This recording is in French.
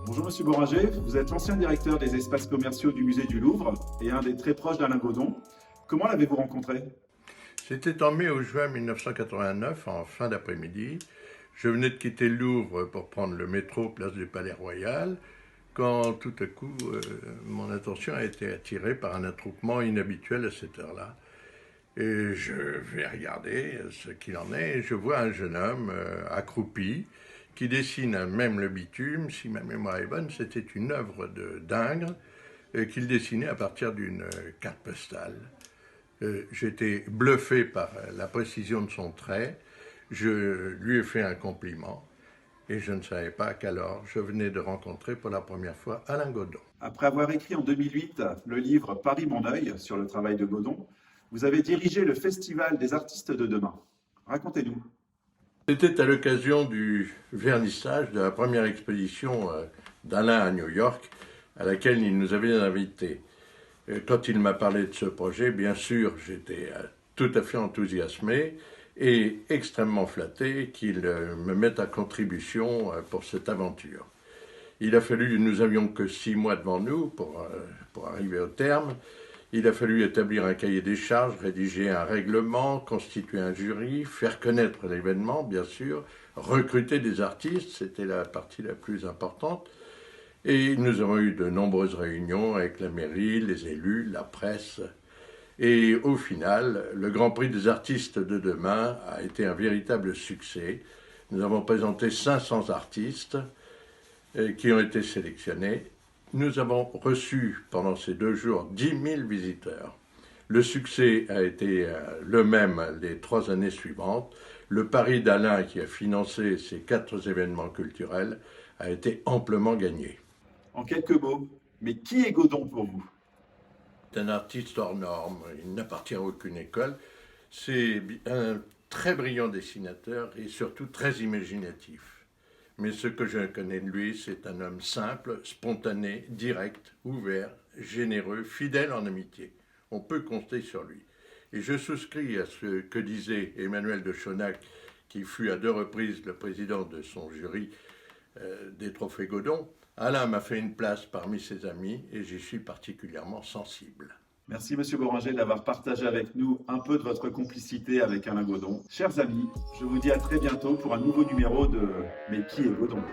Bonjour Monsieur Boranger, vous êtes l'ancien directeur des espaces commerciaux du musée du Louvre et un des très proches d'Alain Godon. Comment l'avez-vous rencontré? C'était en mai ou juin 1989, en fin d'après-midi. Je venais de quitter le Louvre pour prendre le métro place du Palais Royal, quand tout à coup, mon attention a été attirée par un attroupement inhabituel à cette heure-là. Et je vais regarder ce qu'il en est, et je vois un jeune homme accroupi, qui dessine même le bitume. Si ma mémoire est bonne, c'était une œuvre d'Ingres qu'il dessinait à partir d'une carte postale. J'étais bluffé par la précision de son trait. Je lui ai fait un compliment et je ne savais pas qu'alors je venais de rencontrer pour la première fois Alain Godon. Après avoir écrit en 2008 le livre Paris mon œil sur le travail de Godon, vous avez dirigé le Festival des artistes de demain. Racontez-nous. C'était à l'occasion du vernissage de la première exposition d'Alain à New York, à laquelle il nous avait invités. Quand il m'a parlé de ce projet, bien sûr, j'étais tout à fait enthousiasmé et extrêmement flatté qu'il me mette à contribution pour cette aventure. Il a fallu, nous avions que 6 mois devant nous pour arriver au terme. Il a fallu établir un cahier des charges, rédiger un règlement, constituer un jury, faire connaître l'événement, bien sûr, recruter des artistes, c'était la partie la plus importante. Et nous avons eu de nombreuses réunions avec la mairie, les élus, la presse. Et au final, le Grand Prix des artistes de demain a été un véritable succès. Nous avons présenté 500 artistes qui ont été sélectionnés. Nous avons reçu pendant ces 2 jours 10 000 visiteurs. Le succès a été le même les 3 années suivantes. Le pari d'Alain, qui a financé ces 4 événements culturels, a été amplement gagné. En quelques mots, mais qui est Godon pour vous? C'est un artiste hors norme, il n'appartient à aucune école. C'est un très brillant dessinateur et surtout très imaginatif. Mais ce que je connais de lui, c'est un homme simple, spontané, direct, ouvert, généreux, fidèle en amitié. On peut compter sur lui. Et je souscris à ce que disait Emmanuel de Chonac, qui fut à 2 reprises le président de son jury des Trophées Godon. Alain m'a fait une place parmi ses amis et j'y suis particulièrement sensible. Merci Monsieur Boranger d'avoir partagé avec nous un peu de votre complicité avec Alain Godon. Chers amis, je vous dis à très bientôt pour un nouveau numéro de Mais qui est Godon?